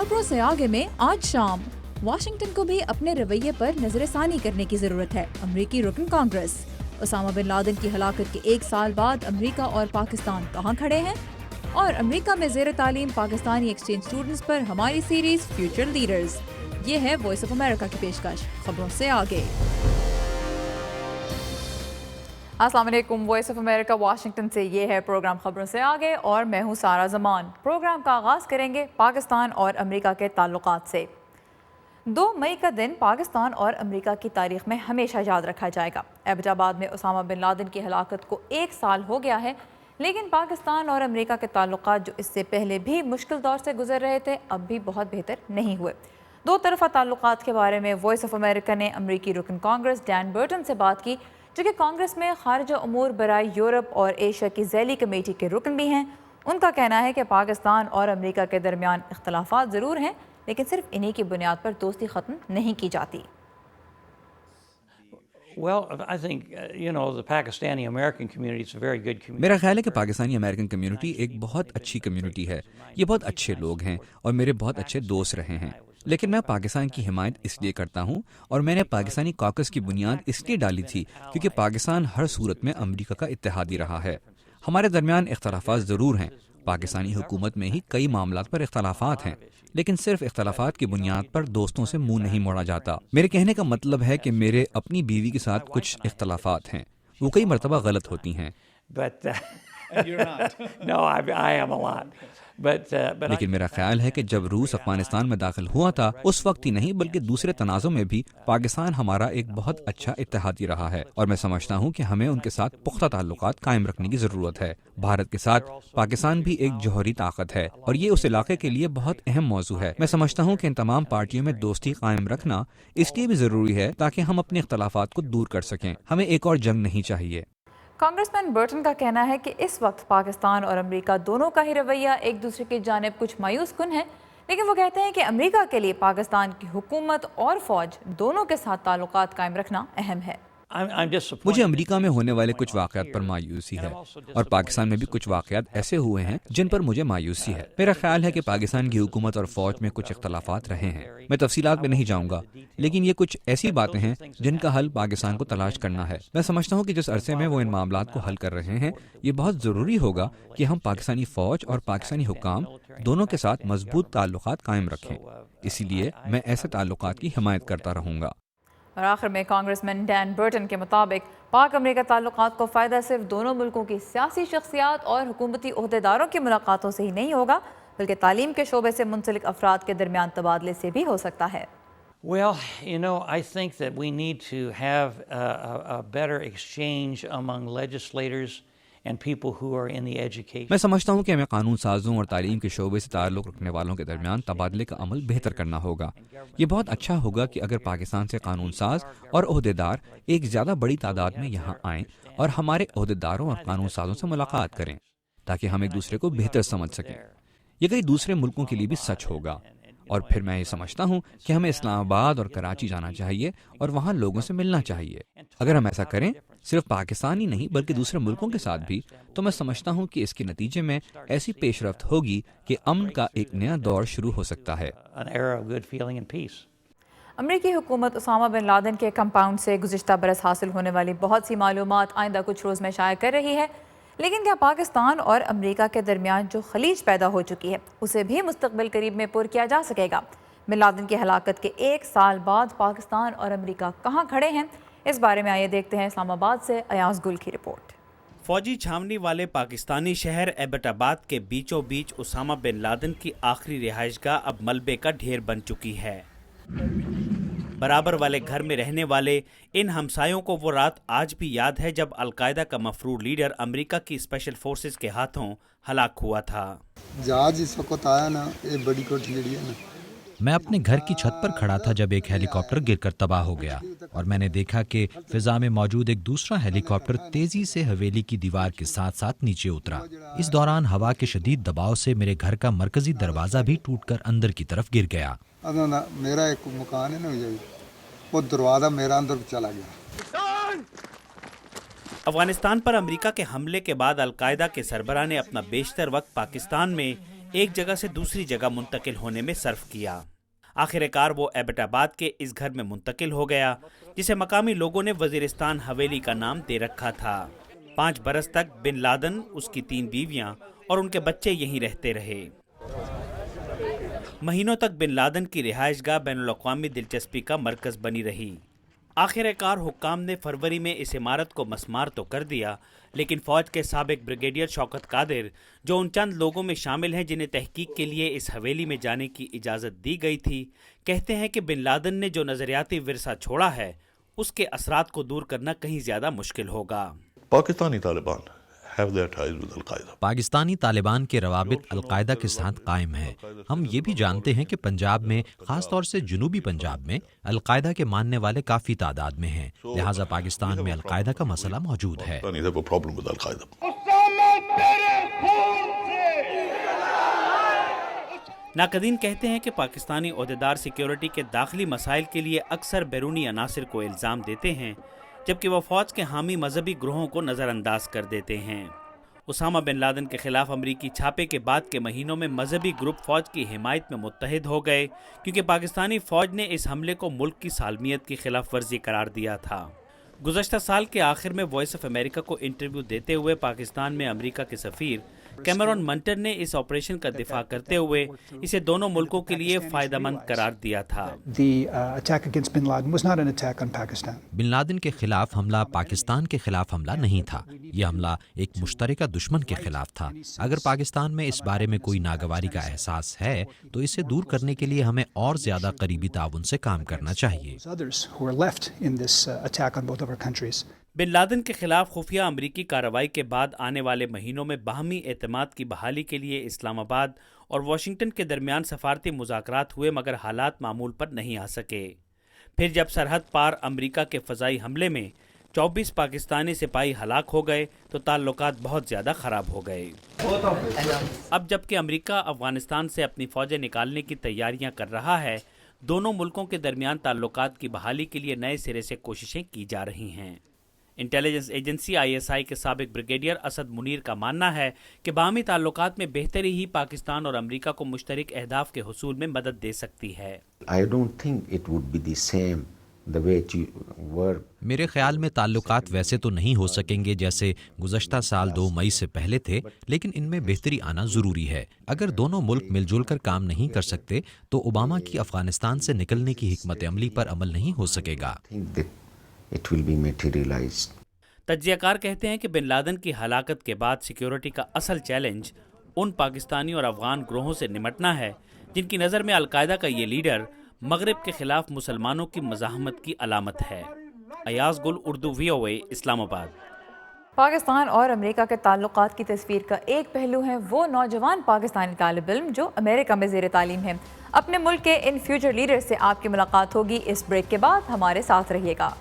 खबरों से आगे में आज शाम वाशिंगटन को भी अपने रवैये पर नजरसानी करने की जरूरत है। अमरीकी रुकन कांग्रेस ओसामा बिन लादेन की हलाकत के 1 साल बाद अमरीका और पाकिस्तान कहां खड़े हैं, और अमरीका में ज़ेर तालीम पाकिस्तानी एक्सचेंज स्टूडेंट्स पर हमारी सीरीज फ्यूचर लीडर्स। ये है वॉइस ऑफ अमेरिका की पेशकश खबरों से आगे। अस्सलाम वालेकुम, वॉइस ऑफ अमेरिका वाशिंगटन से ये है प्रोग्राम खबरों से आगे और मैं हूँ सारा जमान। प्रोग्राम का आगाज़ करेंगे पाकिस्तान और अमरीका के ताल्लुकात से। 2 मई का दिन पाकिस्तान और अमरीका की तारीख में हमेशा याद रखा जाएगा। एबटाबाद में ओसामा बिन लादेन की हलाकत को 1 साल हो गया है, लेकिन पाकिस्तान और अमरीका के ताल्लुकात जो इससे पहले भी मुश्किल दौर से गुजर रहे थे अब भी बहुत बेहतर नहीं हुए। 2 तरफ़ा ताल्लुकात के बारे में वॉइस ऑफ अमेरिका ने अमरीकी रुकन कांग्रेस डैन बर्टन से बात की, जो कि कांग्रेस में खारिजा उमूर बराए यूरोप और एशिया की ज़ैली कमेटी के रुकन भी हैं। उनका कहना है कि पाकिस्तान और अमरीका के दरमियान इख्तलाफात ज़रूर हैं, लेकिन सिर्फ इन्हीं की बुनियाद पर दोस्ती ख़त्म नहीं की जाती। मेरा ख्याल है कि पाकिस्तानी अमेरिकन कम्युनिटी एक बहुत अच्छी कम्युनिटी है। ये बहुत अच्छे लोग हैं और मेरे बहुत अच्छे दोस्त रहे हैं। लेकिन मैं पाकिस्तान की हिमायत इसलिए करता हूँ और मैंने पाकिस्तानी कॉकस की बुनियाद इसलिए डाली थी क्योंकि पाकिस्तान हर सूरत में अमरीका का इत्तेहादी रहा है। हमारे दरमियान इख्तलाफात ज़रूर हैं, पाकिस्तानी हुकूमत में ही कई मामलात पर इख्तलाफात हैं, लेकिन सिर्फ इख्तलाफात की बुनियाद पर दोस्तों से मुंह नहीं मोड़ा जाता। मेरे कहने का मतलब है कि मेरे अपनी बीवी के साथ कुछ इख्तलाफात हैं, वो कई मरतबा गलत होती हैं। लेकिन मेरा ख्याल है कि जब रूस अफगानिस्तान में दाखिल हुआ था उस वक्त ही नहीं बल्कि दूसरे तनाज़ों में भी पाकिस्तान हमारा एक बहुत अच्छा इत्तेहादी रहा है और मैं समझता हूँ कि हमें उनके साथ पुख्ता ताल्लुकात कायम रखने की ज़रूरत है। भारत के साथ पाकिस्तान भी एक जौहरी ताकत है और ये उस इलाके के लिए बहुत अहम मौजू है। मैं समझता हूँ कि इन तमाम पार्टियों में दोस्ती कायम रखना इसलिए भी ज़रूरी है ताकि हम अपने इख्तलाफात को दूर कर सकें। हमें एक और जंग नहीं चाहिए। कांग्रेसमैन बर्टन का कहना है कि इस वक्त पाकिस्तान और अमरीका दोनों का ही रवैया एक दूसरे की जानिब कुछ मायूस कुन है, लेकिन वो कहते हैं कि अमरीका के लिए पाकिस्तान की हुकूमत और फौज दोनों के साथ ताल्लुकात कायम रखना अहम है। मुझे अमेरिका में होने वाले कुछ वाक़यात पर मायूसी है और पाकिस्तान में भी कुछ वाक़यात ऐसे हुए हैं जिन पर मुझे मायूसी है। मेरा ख्याल है कि पाकिस्तान की हुकूमत और फौज में कुछ इख्तलाफात रहे हैं। मैं तफसीलात में नहीं जाऊंगा, लेकिन ये कुछ ऐसी बातें हैं जिनका हल पाकिस्तान को तलाश करना है। मैं समझता हूँ कि जिस अरसे में वो इन मामलात को हल कर रहे हैं, ये बहुत ज़रूरी होगा कि हम पाकिस्तानी फौज और पाकिस्तानी हुक्काम दोनों के साथ मजबूत ताल्लुकात कायम रखें। इसीलिए मैं ऐसे ताल्लुकात की हिमायत करता रहूँगा। और आखिर में कांग्रेसमैन डैन बर्टन के मुताबिक पाक अमरीका ताल्लुकात को फ़ायदा सिर्फ दोनों मुल्कों की सियासी शख्सियात और हुकूमती ओहदेदारों की मुलाकातों से ही नहीं होगा, बल्कि तालीम के शोबे से मुंसलिक अफराद के दरमियान तबादले से भी हो सकता है। I think that we need to have a better exchange among legislators and people who are in the education. मैं समझता हूँ कि हमें कानून साजों और तालीम के शोबे से ताल्लुक़ रखने वालों के दरमियान तबादले का अमल बेहतर करना होगा। ये बहुत अच्छा होगा कि अगर पाकिस्तान से कानून साज और ओहदेदार एक ज़्यादा बड़ी तादाद में यहाँ आएँ और हमारे ओहदेदारों और कानून साजों से मुलाकात करें ताकि हम एक दूसरे को बेहतर समझ सकें। ये कई दूसरे मुल्कों के लिए भी सच होगा। और फिर मैं ये समझता हूँ कि हमें इस्लामाबाद और कराची जाना चाहिए और वहाँ लोगों से मिलना चाहिए। अगर हम ऐसा करें, सिर्फ पाकिस्तान ही नहीं बल्कि दूसरे मुल्कों के साथ भी, तो मैं समझता हूँ कि इसके नतीजे में ऐसी पेशरफ्त होगी कि अमन का एक नया दौर शुरू हो सकता है। अमरीकी हुकूमत ओसामा बिन लादेन के कंपाउंड से गुज़िश्ता बरस हासिल होने वाली बहुत सी मालूमात आइंदा कुछ रोज़ में शाया कर रही है, लेकिन क्या पाकिस्तान और अमरीका के दरमियान जो खलीज पैदा हो चुकी है उसे भी मुस्तकबिल करीब में पुर किया जा सकेगा? बिन लादेन की हलाकत के 1 साल बाद पाकिस्तान और अमरीका कहाँ खड़े हैं, इस बारे में आइए देखते हैं इस्लामाबाद से अयाज गुल की रिपोर्ट। फौजी छावनी वाले पाकिस्तानी शहर एबटाबाद के बीचों बीच ओसामा बिन लादेन की आखिरी रिहाइशगाह अब मलबे का ढेर बन चुकी है। बराबर वाले घर में रहने वाले इन हमसायों को वो रात आज भी याद है जब अलकायदा का मफरूर लीडर अमेरिका की स्पेशल फोर्सेस के हाथों हलाक हुआ था। जहाज इस वक्त आया ना, ये बड़ी कोठी है ना। मैं अपने घर की छत पर खड़ा था जब एक हेलीकॉप्टर गिरकर तबाह हो गया और मैंने देखा कि फिजा में मौजूद एक दूसरा हेलीकॉप्टर तेजी से हवेली की दीवार के साथ साथ नीचे उतरा। इस दौरान हवा के शदीद दबाव से मेरे घर का मरकजी दरवाजा भी टूटकर अंदर की तरफ गिर गया। मेरा एक मकान है ना, वो दरवाजा मेरा अंदर चला गया। अफगानिस्तान पर अमेरिका के हमले के बाद अलकायदा के सरबराह ने अपना बेशतर वक्त पाकिस्तान में एक जगह से दूसरी जगह मुंतकिल होने में सर्फ किया। आखिरकार वो एबटाबाद के इस घर में मुंतकिल हो गया जिसे मकामी लोगों ने वजीरिस्तान हवेली का नाम दे रखा था। 5 बरस तक बिन लादन, उसकी 3 बीवियां और उनके बच्चे यहीं रहते रहे। महीनों तक बिन लादन की रिहाइशगाह बैनुल-अक़वामी दिलचस्पी का मरकज बनी रही। आखिरकार हुक्काम ने फरवरी में इस इमारत को मस्मार तो कर दिया, लेकिन फौज के साबिक ब्रिगेडियर शौकत कादिर, जो उन चंद लोगों में शामिल हैं जिन्हें तहकीक के लिए इस हवेली में जाने की इजाज़त दी गई थी, कहते हैं कि बिन लादन ने जो नज़रियाती विरसा छोड़ा है उसके असरात को दूर करना कहीं ज़्यादा मुश्किल होगा। Pakistani Taliban have their ties with Al-Qaeda. Pakistani Taliban के रवाबित अलकायदा के साथ कायम है। हम ये भी जानते हैं कि पंजाब में, खास तौर से जुनूबी पंजाब में, अलकायदा के मानने वाले काफ़ी तादाद में हैं। लिहाजा पाकिस्तान में अलकायदा का मसला मौजूद है। They have a problem with Al-Qaeda. नाकदीन कहते हैं कि पाकिस्तानी ओहदेदार सिक्योरिटी के दाखिली मसाइल के लिए अक्सर बैरूनी अनासिर को इल्ज़ाम देते हैं, जबकि वह फ़ौज के हामी मजहबी ग्रोहों को नज़रअंदाज कर देते हैं। उसामा बिन लादन के खिलाफ अमरीकी छापे के बाद के महीनों में मजहबी ग्रुप फ़ौज की हिमायत में मुत्तहिद हो गए, क्योंकि पाकिस्तानी फ़ौज ने इस हमले को मुल्क की सालमियत की खिलाफ वर्जी करार दिया था। गुज़श्ता साल के आखिर में वॉइस ऑफ अमेरिका को इंटरव्यू देते हुए पाकिस्तान में अमेरिका के सफ़ीर कैमरॉन मंटर ने इस ऑपरेशन का दिफा करते हुए इसे दोनों मुल्कों के लिए फ़ायदेमंद करार दिया था। बिन लादेन के खिलाफ हमला पाकिस्तान के खिलाफ हमला नहीं था। यह हमला एक मुश्तरका दुश्मन के खिलाफ था। अगर पाकिस्तान में इस बारे में कोई नागवारी का एहसास है तो इसे दूर करने के लिए हमें और ज्यादा करीबी ताउन से काम करना चाहिए। बिन लादेन के खिलाफ खुफिया अमरीकी कार्रवाई के बाद आने वाले महीनों में बाहमी एतमाद की बहाली के लिए इस्लामाबाद और वाशिंगटन के दरमियान सफारती मुज़ाकरात हुए, मगर हालात मामूल पर नहीं आ सके। फिर जब सरहद पार अमरीका के फ़ज़ाई हमले में 24 पाकिस्तानी सिपाही हलाक हो गए तो ताल्लुकात बहुत ज़्यादा ख़राब हो गए। अब जबकि अमरीका अफ़गानिस्तान से अपनी फ़ौजें निकालने की तैयारियां कर रहा है, दोनों मुल्कों के दरमियान ताल्लुकात की बहाली के लिए नए सिरे से कोशिशें की जा रही हैं। इंटेलिजेंस एजेंसी ISI के साबिक ब्रिगेडियर असद मुनीर का मानना है कि बाहमी ताल्लुकात में बेहतरी ही पाकिस्तान और अमरीका को मुश्तरक अहदाफ के हुसूल में मदद दे सकती है। मेरे ख्याल में ताल्लुकात वैसे तो नहीं हो सकेंगे जैसे गुज़श्ता साल 2 मई से पहले थे, लेकिन इनमें बेहतरी आना ज़रूरी है। अगर दोनों मुल्क मिलजुल कर काम नहीं कर सकते तो ओबामा की अफ़गानिस्तान से निकलने की हिकमत अमली पर अमल नहीं हो सकेगा। तज्ज़ियाकार कहते हैं कि बिन लादेन की हलाकत के बाद सिक्योरिटी का असल चैलेंज उन पाकिस्तानी और अफगान ग्रोहों से निमटना है जिनकी नज़र में अलकायदा का ये लीडर मगरिब के खिलाफ मुसलमानों की मज़ाहमत की अलामत है। अयाज गुल, उर्दू VOA, इस्लामाबाद। पाकिस्तान और अमेरिका के ताल्लुकात की तस्वीर का एक पहलू है वो नौजवान पाकिस्तानी तालिब इल्म जो अमेरिका में ज़ेर तालीम है। अपने मुल्क के इन फ्यूचर लीडर्स से आपकी मुलाकात होगी। इस ब्रेक के बाद हमारे साथ रहिएगा।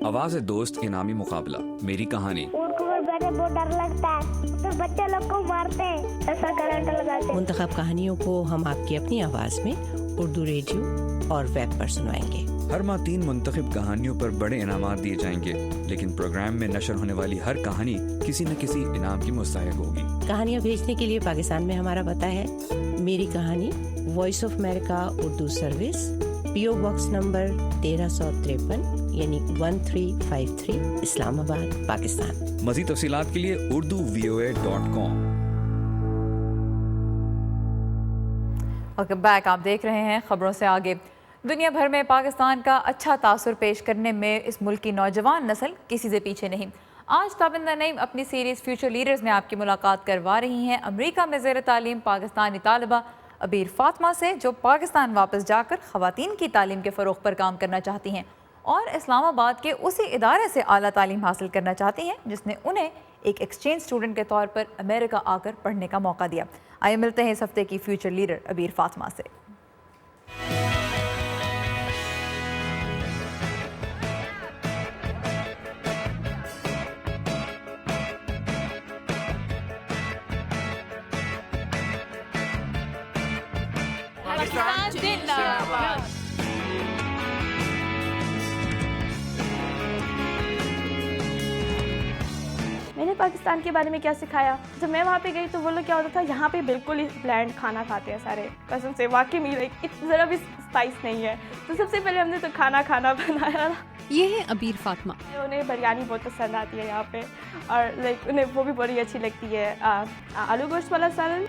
आवाज़ दोस्त इनामी मुकाबला, मेरी कहानी। ऊँट पर बैठे बहुत डर लगता है, तो बच्चे लोग को मारते हैं, ऐसा करंट लगाते हैं। मुंतखब कहानियों को हम आपकी अपनी आवाज़ में उर्दू रेडियो और वेब पर सुनवाएंगे। हर माह 3 मुंतखब कहानियों पर बड़े इनामात दिए जाएंगे, लेकिन प्रोग्राम में नशर होने वाली हर कहानी किसी न किसी इनाम की मुस्तहिक होगी। कहानियाँ भेजने के लिए पाकिस्तान में हमारा पता है मेरी कहानी, voice of America Urdu service, PO box number 1353 यानी 1353, इस्लामाबाद, पाकिस्तान। मज़ीद तफसीलात के लिए urduvoa.com। ओके बैक, आप देख रहे हैं खबरों से आगे। दुनिया भर में पाकिस्तान का अच्छा तासुर पेश करने में इस मुल्क की नौजवान नस्ल किसी से पीछे नहीं। आज ताबिंदा नईम अपनी सीरीज़ फ्यूचर लीडर्स में आपकी मुलाकात करवा रही हैं अमेरिका में ज़ेर तालीम पाकिस्तानी तालिबा अबीर फातिमा से, जो पाकिस्तान वापस जाकर ख़वातीन की तालीम के फ़रोग़ पर काम करना चाहती हैं और इस्लामाबाद के उसी इदारे से आला तालीम हासिल करना चाहती हैं जिसने उन्हें एक एक्सचेंज स्टूडेंट के तौर पर अमेरिका आकर पढ़ने का मौका दिया। आइए मिलते हैं इस हफ्ते की फ्यूचर लीडर अबीर फातिमा से। मैंने पाकिस्तान के बारे में क्या सिखाया, जब मैं वहाँ पे गई तो वो लोग क्या होता था, यहाँ पे बिल्कुल ही ब्लैंड खाना खाते हैं सारे, कसम से वाकई में ज़रा भी स्पाइस नहीं है। तो सबसे पहले हमने तो खाना बनाया। ये है अबीर फातिमा। उन्हें बिरयानी बहुत पसंद आती है यहाँ पे, और उन्हें वो भी बड़ी अच्छी लगती है, आलू गोश्त वाला सालन।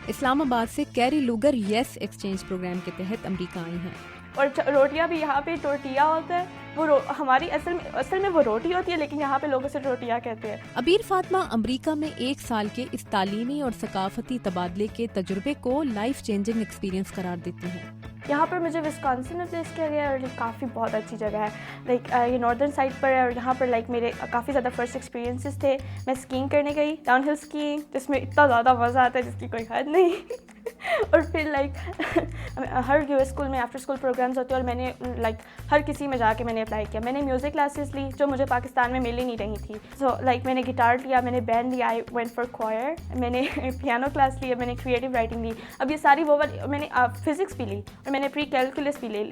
इस्लामाबाद से Kerry Lugar YES exchange program के तहत अमेरिका आई हैं। और रोटियां भी यहाँ पे टोर्टिया होता है, वो हमारी असल में वो रोटी होती है, लेकिन यहाँ पे लोग उसे टोर्टिया कहते हैं। अबीर फातिमा अमेरिका में 1 साल के इस तालीमी और सकाफती तबादले के तजुर्बे को लाइफ चेंजिंग एक्सपीरियंस करार देती हैं। यहाँ पर मुझे विस्कॉन्सिन में प्लेस किया गया, और काफ़ी बहुत अच्छी जगह है। ये नॉर्दर्न साइड पर है, और यहाँ पर मेरे काफ़ी ज़्यादा फर्स्ट एक्सपीरियंसेस थे। मैं स्कीइंग करने गई, डाउन हिल स्कीइंग, जिसमें इतना ज़्यादा मज़ा आता है जिसकी कोई हद नहीं। और फिर हर यूएस स्कूल में आफ्टर स्कूल प्रोग्राम्स होते हैं, और मैंने हर किसी में जाके मैंने अप्लाई किया। मैंने म्यूज़िक क्लासेस ली जो मुझे पाकिस्तान में मिल ही नहीं रही थी। सो मैंने गिटार लिया, मैंने बैंड लिया, आई वेंट फॉर क्वायर, मैंने पियानो क्लास लिया, मैंने क्रिएटिव राइटिंग ली। अब ये सारी वो मैंने फिज़िक्स भी ली, और मैंने प्री कैलकुलस भी ली,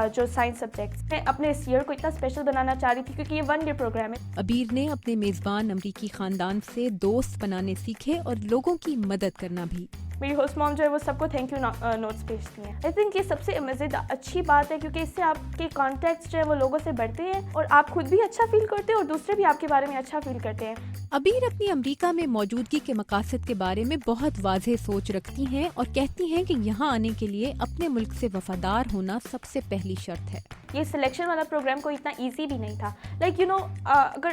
जो साइंस सब्जेक्ट्स। मैं अपने इस ईयर को इतना स्पेशल बनाना चाह रही थी क्योंकि ये 1 ईयर प्रोग्राम है। अबीर ने अपने मेज़बान अमरीकी ख़ानदान से दोस्त बनाने सीखे और लोगों की मदद करना भी। मेरी होस्ट मॉम जो है वो सबको थैंक यू नोट्स भेजती हैं। आई थिंक ये सबसे मज़ेदार अच्छी बात है, क्योंकि इससे आपके कॉन्टैक्ट्स जो है वो लोगों से बढ़ते हैं, और आप खुद भी अच्छा फील करते हैं और दूसरे भी आपके बारे में अच्छा फील करते हैं। अबीर अपनी अमेरिका में मौजूदगी के मकासद के बारे में बहुत वाज़ेह सोच रखती हैं और कहती हैं कि यहाँ आने के लिए अपने मुल्क से वफादार होना सबसे पहली शर्त है। ये सिलेक्शन वाला प्रोग्राम कोई इतना इजी भी नहीं था। अगर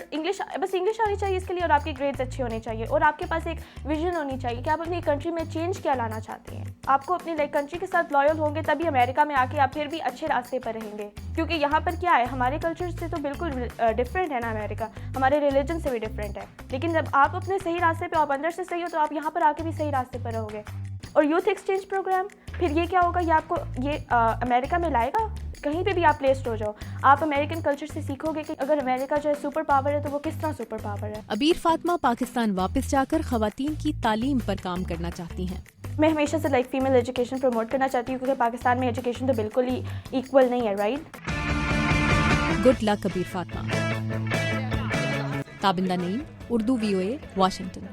बस इंग्लिश आनी चाहिए इसके लिए, और आपके ग्रेड्स अच्छे होने चाहिए, और आपके पास एक विजन होनी चाहिए कि आप अपनी कंट्री में चेंज क्या लाना चाहते हैं। आपको अपनी कंट्री के साथ लॉयल होंगे तभी अमेरिका में आके आप फिर भी अच्छे रास्ते पर रहेंगे। क्योंकि यहाँ पर क्या है, हमारे कल्चर से तो बिल्कुल डिफरेंट है ना अमेरिका, हमारे रिलीजन से भी डिफरेंट है। लेकिन जब आप अपने सही रास्ते पे, आप अंदर से सही हो, तो आप यहाँ पर आके भी सही रास्ते पर रहोगे। और यूथ एक्सचेंज प्रोग्राम फिर ये क्या होगा, ये आपको अमेरिका में लाएगा, कहीं पे भी आप प्लेस्ड हो जाओ, आप अमेरिकन कल्चर से सीखोगे कि अगर अमेरिका जो है सुपर पावर है तो वो किस तरह सुपर पावर है। अबीर फातिमा पाकिस्तान वापस जाकर खवातीन की तालीम पर काम करना चाहती हैं। मैं हमेशा से फीमेल एजुकेशन प्रमोट करना चाहती हूँ, क्योंकि पाकिस्तान में एजुकेशन तो बिल्कुल ही इक्वल नहीं है, राइट। गुड लक अबीर Fatima. Tabinda Naeem, Urdu VOA, Washington.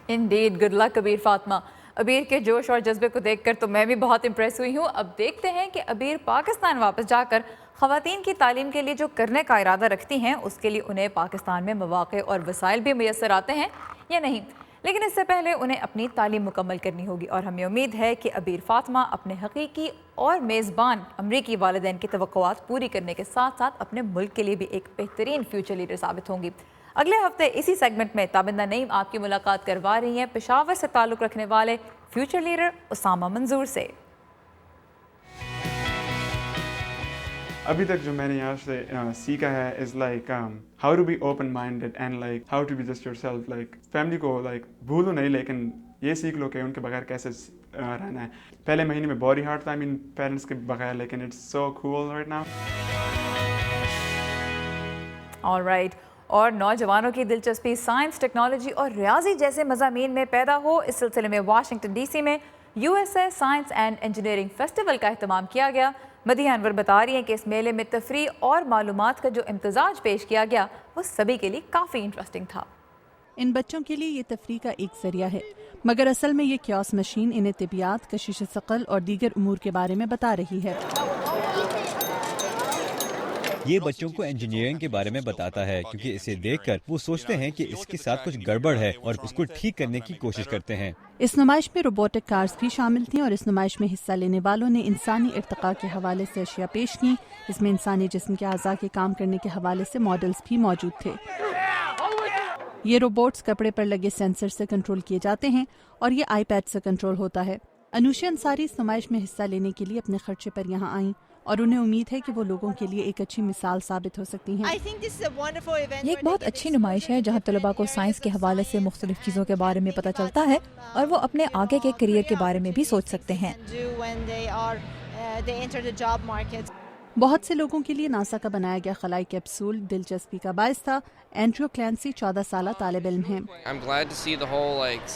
Indeed, good luck अबीर फातिमा। अबीर के जोश और जज्बे को देखकर तो मैं भी बहुत इम्प्रेस हुई हूँ। अब देखते हैं कि अबीर पाकिस्तान वापस जाकर ख़वातीन की तालीम के लिए जो करने का इरादा रखती हैं, उसके लिए उन्हें पाकिस्तान में मौक़े और वसाइल भी मैसर आते हैं या नहीं। लेकिन इससे पहले उन्हें अपनी तालीम मुकम्मल करनी होगी, और हमें उम्मीद है कि अबीर फातिमा अपने हकीकी और मेज़बान अमरीकी वालिदैन की तवक्कुआत पूरी करने के साथ साथ अपने मुल्क के लिए भी एक बेहतरीन फ्यूचर लीडर साबित होंगी। अगले हफ्ते इसी सेगमेंट में ताबिंदा नईम आपकी मुलाकात करवा रही हैं पेशावर से ताल्लुक़ रखने वाले फ्यूचर लीडर उसामा मंजूर से। अभी तक जो मैंने यहाँ से सीखा है is how to be open minded and how to be just yourself. Family को भूलो नहीं, लेकिन ये सीख लो कि उनके बगैर कैसे रहना है। पहले महीने में बहुत ही हार्ड था पेरेंट्स के बगैर, लेकिन it's so cool right now. Alright, और नौजवानों की दिलचस्पी साइंस, टेक्नोलॉजी और रियाजी जैसे मज़ामीन में पैदा हो, इस सिलसिले में वाशिंगटन DC में USA science and engineering festival का अहतमाम किया गया। मदीहा अनवर बता रही हैं कि इस मेले में तफरी और मालूमात का जो इम्तजाज पेश किया गया वो सभी के लिए काफ़ी इंटरेस्टिंग था। इन बच्चों के लिए ये तफरी का एक जरिया है, मगर असल में ये क्यास मशीन इन्हें तिबियात, कशिश सकल और दीगर उमूर के बारे में बता रही है। ये बच्चों को इंजीनियरिंग के बारे में बताता है, क्योंकि इसे देखकर वो सोचते हैं कि इसके साथ कुछ गड़बड़ है और उसको ठीक करने की कोशिश करते हैं। इस नुमाइश में रोबोटिक कार्स भी शामिल थी, और इस नुमाइश में हिस्सा लेने वालों ने इंसानी इर्तिका के हवाले से अशिया पेश की। इसमें इंसानी जिस्म के अज़ा के काम करने के हवाले से मॉडल्स भी मौजूद थे। ये रोबोट्स कपड़े पर लगे सेंसर से कंट्रोल किए जाते हैं, और ये iPad से कंट्रोल होता है। अनुषा अंसारी इस नुमाइश में हिस्सा लेने के लिए अपने खर्चे पर यहाँ आईं, और उन्हें उम्मीद है कि वो लोगों के लिए एक अच्छी मिसाल साबित हो सकती हैं। ये एक बहुत अच्छी नुमाइश है जहाँ तलबा को साइंस के हवाले से मुख्तलिफ चीज़ों के बारे में पता चलता है, और वो अपने आगे के करियर के बारे में भी सोच सकते हैं। بہت سے لوگوں کے لیے ناسا کا بنایا گیا خلائی کیپسول دلچسپی کا باعث تھا۔ اینڈریو کلینسی 14 سالہ طالب علم ہیں۔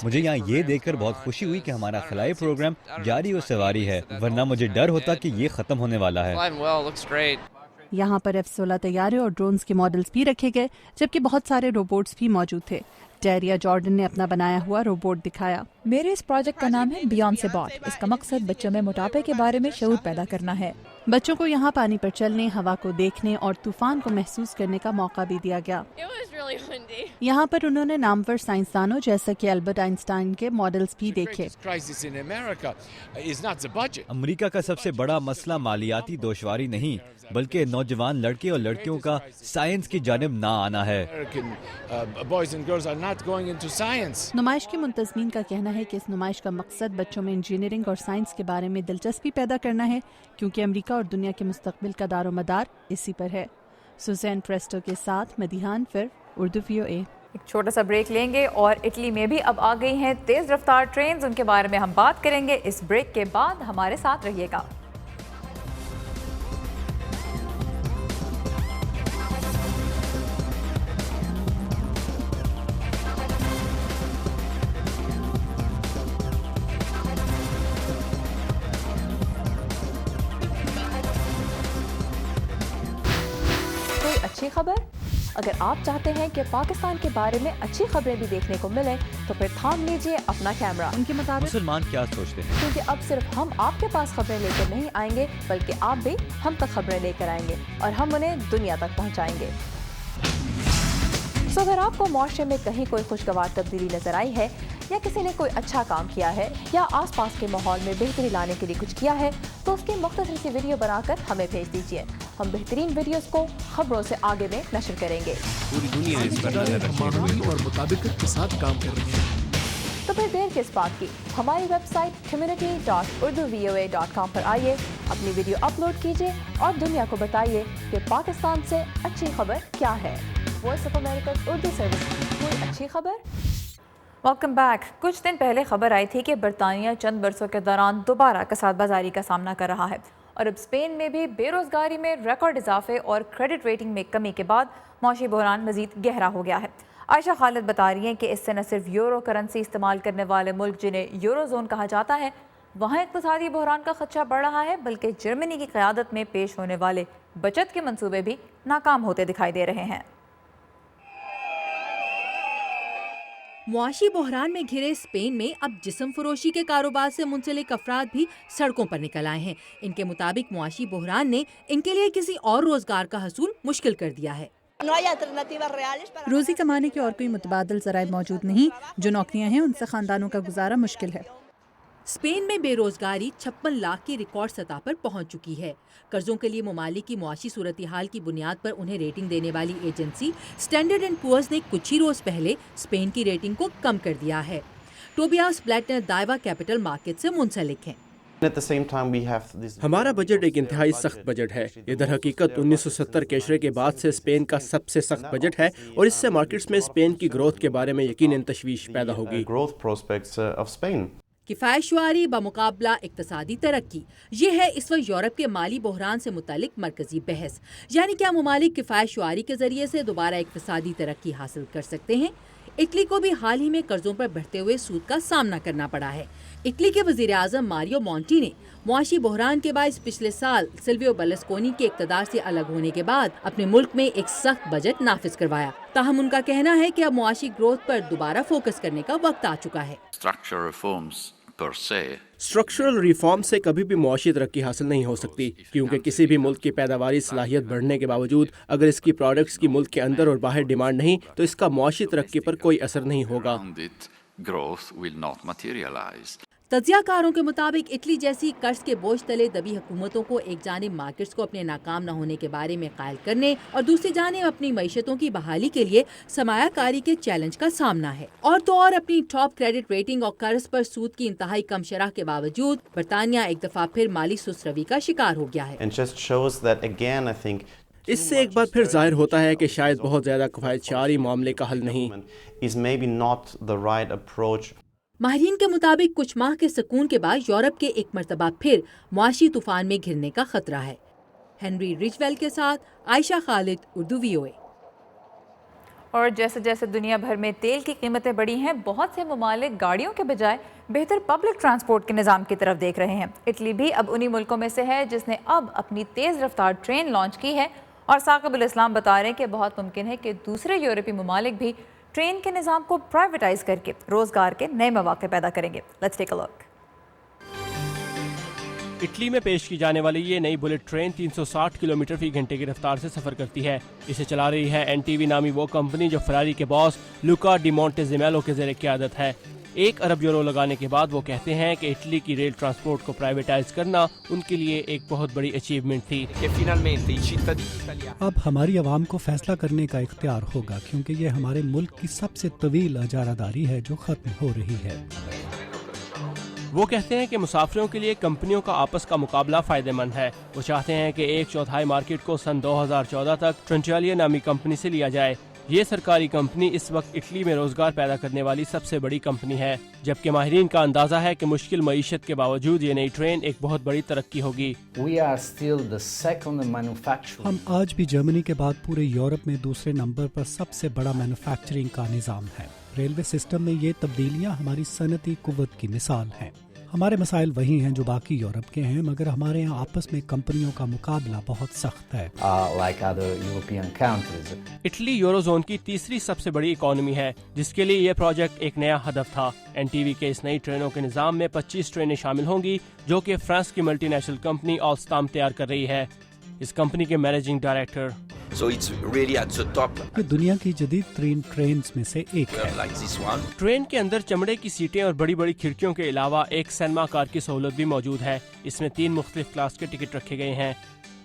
مجھے یہاں یہ دیکھ کر بہت خوشی ہوئی کہ ہمارا خلائی پروگرام جاری و سواری ہے، ورنہ مجھے ڈر ہوتا کہ یہ ختم ہونے والا ہے۔ یہاں پر F-16 طیارے اور ڈرونز کے ماڈلز بھی رکھے گئے، جبکہ بہت سارے روبوٹس بھی موجود تھے۔ ٹیریا جارڈن نے اپنا بنایا ہوا روبوٹ دکھایا۔ میرے اس پروجیکٹ کا نام ہے بیانسے باٹ۔ اس کا مقصد بچوں میں موٹاپے کے بارے میں شعور پیدا کرنا ہے۔ بچوں کو یہاں پانی پر چلنے، ہوا کو دیکھنے اور طوفان کو محسوس کرنے کا موقع بھی دیا گیا۔ یہاں پر انہوں نے نامور سائنسدانوں جیسا کہ البرٹ آئنسٹائن کے ماڈلز بھی دیکھے۔ امریکہ کا سب سے بڑا مسئلہ مالیاتی دشواری نہیں، بلکہ نوجوان لڑکے اور لڑکیوں کا سائنس کی جانب نہ آنا ہے۔ نمائش کے منتظمین کا کہنا ہے کہ اس نمائش کا مقصد بچوں میں انجینئرنگ اور سائنس کے بارے میں دلچسپی پیدا کرنا ہے، کیونکہ امریکہ اور دنیا کے مستقبل کا دار و مدار اسی پر ہے۔ سوزین پریسٹو کے ساتھ مدیحان فر، اردو VOA۔ ایک چھوٹا سا بریک لیں گے اور اٹلی میں بھی اب آ گئی ہیں تیز رفتار ٹرینز، ان کے بارے میں ہم بات کریں گے اس بریک کے بعد۔ ہمارے ساتھ رہیے گا۔ اچھی خبر؟ اگر آپ چاہتے ہیں کہ پاکستان کے بارے میں اچھی خبریں بھی دیکھنے کو ملیں تو پھر تھام لیجئے اپنا کیمرہ۔ ان کے مطابق مسلمان کیا سوچتے ہیں؟ کیونکہ اب صرف ہم آپ کے پاس خبریں لے کر نہیں آئیں گے، بلکہ آپ بھی ہم تک خبریں لے کر آئیں گے اور ہم انہیں دنیا تک پہنچائیں گے۔ اگر آپ کو معاشرے میں کہیں کوئی خوشگوار تبدیلی نظر آئی ہے، یا کسی نے کوئی اچھا کام کیا ہے، یا آس پاس کے ماحول میں بہتری لانے کے لیے کچھ کیا ہے، تو اس کی مختصر سی ویڈیو بنا کر ہمیں بھیج دیجیے۔ ہم بہترین ویڈیوز کو خبروں سے آگے میں نشر کریں گے۔ پوری دنیا اس پر اور مطابقت کے ساتھ کام کر رہی ہے۔ تو پھر دیر کس بات کی، ہماری ویب سائٹ community.urduvoa.com پر آئیے، اپنی ویڈیو اپلوڈ کیجیے اور دنیا کو بتائیے کہ پاکستان سے اچھی خبر کیا ہے۔ Voice of America Urdu service, کوئی اچھی خبر؟ Welcome back. کچھ دن پہلے خبر آئی تھی کہ برطانیہ چند برسوں کے دوران دوبارہ کساد بازاری کا سامنا کر رہا ہے، اور اب اسپین میں بھی بے روزگاری میں ریکارڈ اضافے اور کریڈٹ ریٹنگ میں کمی کے بعد معاشی بحران مزید گہرا ہو گیا ہے۔ عائشہ خالد بتا رہی ہیں کہ اس سے نہ صرف یورو کرنسی استعمال کرنے والے ملک جنہیں یورو زون کہا جاتا ہے وہاں اقتصادی بحران کا خدشہ بڑھ رہا ہے، بلکہ جرمنی کی قیادت میں پیش ہونے والے بچت کے منصوبے بھی ناکام ہوتے دکھائی دے رہے ہیں۔ معاشی بحران میں گھرے اسپین میں اب جسم فروشی کے کاروبار سے منسلک افراد بھی سڑکوں پر نکل آئے ہیں۔ ان کے مطابق معاشی بحران نے ان کے لیے کسی اور روزگار کا حصول مشکل کر دیا ہے۔ روزی کمانے کے اور کوئی متبادل ذرائع موجود نہیں، جو نوکریاں ہیں ان سے خاندانوں کا گزارا مشکل ہے۔ اسپین میں بے روزگاری 56 لاکھ کی ریکارڈ سطح پر پہنچ چکی ہے۔ قرضوں کے لیے ممالک کی معاشی صورتحال کی بنیاد پر انہیں ریٹنگ دینے والی ایجنسی اسٹینڈرڈ اینڈ پورز نے کچھ ہی روز پہلے اسپین کی ریٹنگ کو کم کر دیا ہے۔ ٹوبیاس بلیٹنر دائوا کیپٹل مارکیٹ سے منسلک ہیں۔ ہمارا بجٹ ایک انتہائی سخت بجٹ ہے۔ یہ در حقیقت 1970 کے عشرے کے بعد سے اسپین کا سب سے سخت بجٹ ہے، اور اس سے مارکیٹس میں اسپین کی گروتھ کے بارے میں یقیناً تشویش پیدا ہوگی۔ کفایت شعاری بمقابلہ اقتصادی ترقی، یہ ہے اس وقت یورپ کے مالی بحران سے متعلق مرکزی بحث، یعنی کیا ممالک کفایت شعاری کے ذریعے سے دوبارہ اقتصادی ترقی حاصل کر سکتے ہیں۔ اٹلی کو بھی حال ہی میں قرضوں پر بڑھتے ہوئے سود کا سامنا کرنا پڑا ہے۔ اٹلی کے وزیر اعظم ماریو مونٹی نے معاشی بحران کے باعث پچھلے سال سلویو برلوسکونی کے اقتدار سے الگ ہونے کے بعد اپنے ملک میں ایک سخت بجٹ نافذ کروایا۔ تاہم ان کا کہنا ہے کہ اب معاشی گروتھ پر دوبارہ فوکس کرنے کا وقت آ چکا ہے۔ اسٹرکچرل ریفارم سے کبھی بھی معاشی ترقی حاصل نہیں ہو سکتی، کیونکہ کسی بھی ملک کی پیداواری صلاحیت بڑھنے کے باوجود اگر اس کی پروڈکٹس کی ملک کے اندر اور باہر ڈیمانڈ نہیں تو اس کا معاشی ترقی پر کوئی اثر نہیں ہوگا۔ تجزیہ کاروں کے مطابق اٹلی جیسی قرض کے بوجھ تلے دبی حکومتوں کو ایک جانب مارکیٹس کو اپنے ناکام نہ ہونے کے بارے میں قائل کرنے اور دوسری جانب اپنی معیشتوں کی بحالی کے لیے سرمایہ کاری کے چیلنج کا سامنا ہے۔ اور تو اور اپنی ٹاپ کریڈٹ ریٹنگ اور قرض پر سود کی انتہائی کم شرح کے باوجود برطانیہ ایک دفعہ پھر مالی سست روی کا شکار ہو گیا ہے۔ اس سے ایک بار پھر ظاہر ہوتا ہے کہ شاید بہت زیادہ کفایت شعاری معاملے کا حل نہیں۔ ماہرین کے مطابق کچھ ماہ کے سکون کے بعد یورپ کے ایک مرتبہ پھر معاشی طوفان میں گھرنے کا خطرہ ہے۔ ہنری رچویل کے ساتھ عائشہ خالد، اردو VOA۔ اور جیسے جیسے دنیا بھر میں تیل کی قیمتیں بڑھی ہیں، بہت سے ممالک گاڑیوں کے بجائے بہتر پبلک ٹرانسپورٹ کے نظام کی طرف دیکھ رہے ہیں۔ اٹلی بھی اب انہی ملکوں میں سے ہے جس نے اب اپنی تیز رفتار ٹرین لانچ کی ہے، اور ثاقب الاسلام بتا رہے ہیں کہ بہت ممکن ہے کہ دوسرے یورپی ممالک بھی ٹرین کے نظام کو پرائیویٹائز کر کے روزگار کے نئے مواقع پیدا کریں گے۔ Let's take a look. Italy میں پیش کی جانے والی یہ نئی بلٹ ٹرین 360 کلومیٹر فی گھنٹے کی رفتار سے سفر کرتی ہے۔ اسے چلا رہی ہے NTV نامی وہ کمپنی جو فراری کے باس لوکا ڈی مونٹیزیمیلو کے زیر قیادت ہے۔ 1 ارب یورو لگانے کے بعد وہ کہتے ہیں کہ اٹلی کی ریل ٹرانسپورٹ کو پرائیویٹائز کرنا ان کے لیے ایک بہت بڑی اچیومنٹ تھی۔ اب ہماری عوام کو فیصلہ کرنے کا اختیار ہوگا، کیونکہ یہ ہمارے ملک کی سب سے طویل اجارہ داری ہے جو ختم ہو رہی ہے۔ وہ کہتے ہیں کہ مسافروں کے لیے کمپنیوں کا آپس کا مقابلہ فائدہ مند ہے۔ وہ چاہتے ہیں کہ 1/4 مارکیٹ کو سن 2014 تک ٹرنچالیا نامی کمپنی سے لیا جائے۔ یہ سرکاری کمپنی اس وقت اٹلی میں روزگار پیدا کرنے والی سب سے بڑی کمپنی ہے، جبکہ ماہرین کا اندازہ ہے کہ مشکل معیشت کے باوجود یہ نئی ٹرین ایک بہت بڑی ترقی ہوگی۔ ہم آج بھی جرمنی کے بعد پورے یورپ میں دوسرے نمبر پر سب سے بڑا مینوفیکچرنگ کا نظام ہے۔ ریلوے سسٹم میں یہ تبدیلیاں ہماری صنعتی قوت کی مثال ہیں۔ ہمارے مسائل وہی ہیں جو باقی یورپ کے ہیں، مگر ہمارے یہاں آپس میں کمپنیوں کا مقابلہ بہت سخت ہے۔ اٹلی یورو زون کی تیسری سب سے بڑی اکانومی ہے، جس کے لیے یہ پروجیکٹ ایک نیا ہدف تھا۔ NTV کے اس نئی ٹرینوں کے نظام میں 25 ٹرینیں شامل ہوں گی، جو کہ فرانس کی ملٹی نیشنل کمپنی آلستام تیار کر رہی ہے۔ اس کمپنی کے مینیجنگ ڈائریکٹر یہ دنیا کی جدید ترین ٹرینز میں سے ایک ہے۔ ٹرین کے اندر چمڑے کی سیٹیں اور بڑی بڑی کھڑکیوں کے علاوہ ایک سینما کار کی سہولت بھی موجود ہے۔ اس میں 3 مختلف کلاس کے ٹکٹ رکھے گئے ہیں۔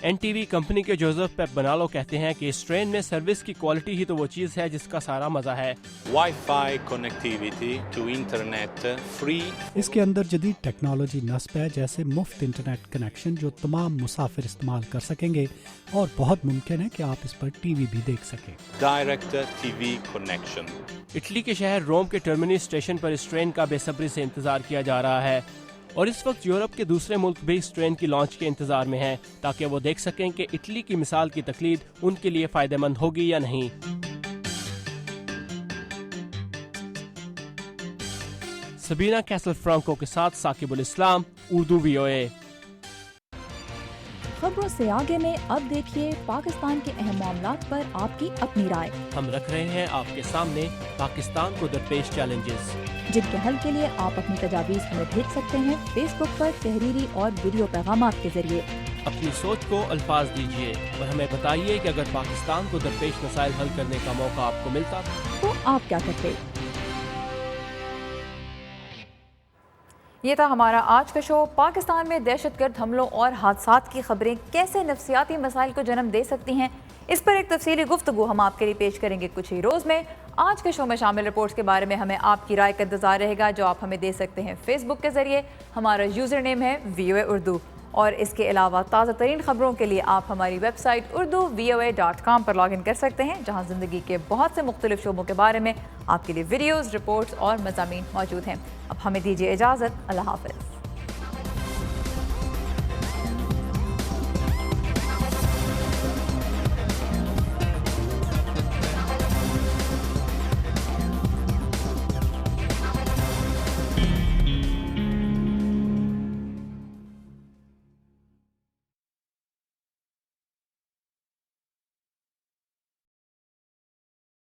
NTV کمپنی کے جوزف پیپ بنالو کہتے ہیں کہ اس ٹرین میں سروس کی کوالٹی ہی تو وہ چیز ہے جس کا سارا مزہ ہے۔ Wifi connectivity to internet free. اس کے اندر جدید ٹیکنالوجی نصب ہے، جیسے مفت انٹرنیٹ کنیکشن جو تمام مسافر استعمال کر سکیں گے، اور بہت ممکن ہے کہ آپ اس پر TV بھی دیکھ سکیں۔ Direct TV connection. اٹلی کے شہر روم کے ٹرمینی اسٹیشن پر اس ٹرین کا بے صبری سے انتظار کیا جا رہا ہے، اور اس وقت یورپ کے دوسرے ملک بھی اس ٹرین کی لانچ کے انتظار میں ہیں، تاکہ وہ دیکھ سکیں کہ اٹلی کی مثال کی تقلید ان کے لیے فائدہ مند ہوگی یا نہیں۔ سبینہ کیسل فرانکو کے ساتھ ثاقب الاسلام، اردو VOA۔ خبروں سے آگے میں اب دیکھیے پاکستان کے اہم معاملات پر آپ کی اپنی رائے۔ ہم رکھ رہے ہیں آپ کے سامنے پاکستان کو درپیش چیلنجز، جن کے حل کے لیے آپ اپنی تجاویز ہمیں بھیج سکتے ہیں فیس بک پر تحریری اور ویڈیو پیغامات کے ذریعے۔ اپنی سوچ کو الفاظ دیجیے اور ہمیں بتائیے کہ اگر پاکستان کو درپیش مسائل حل کرنے کا موقع آپ کو ملتا تو آپ کیا کرتے؟ یہ تھا ہمارا آج کا شو۔ پاکستان میں دہشت گرد حملوں اور حادثات کی خبریں کیسے نفسیاتی مسائل کو جنم دے سکتی ہیں، اس پر ایک تفصیلی گفتگو ہم آپ کے لیے پیش کریں گے کچھ ہی روز میں۔ آج کے شو میں شامل رپورٹس کے بارے میں ہمیں آپ کی رائے کا انتظار رہے گا، جو آپ ہمیں دے سکتے ہیں فیس بک کے ذریعے۔ ہمارا یوزر نیم ہے VOA اردو، اور اس کے علاوہ تازہ ترین خبروں کے لیے آپ ہماری ویب سائٹ urduvoa.com پر لاگ ان کر سکتے ہیں، جہاں زندگی کے بہت سے مختلف شعبوں کے بارے میں آپ کے لیے ویڈیوز، رپورٹس اور مضامین موجود ہیں۔ اب ہمیں دیجیے اجازت، اللہ حافظ۔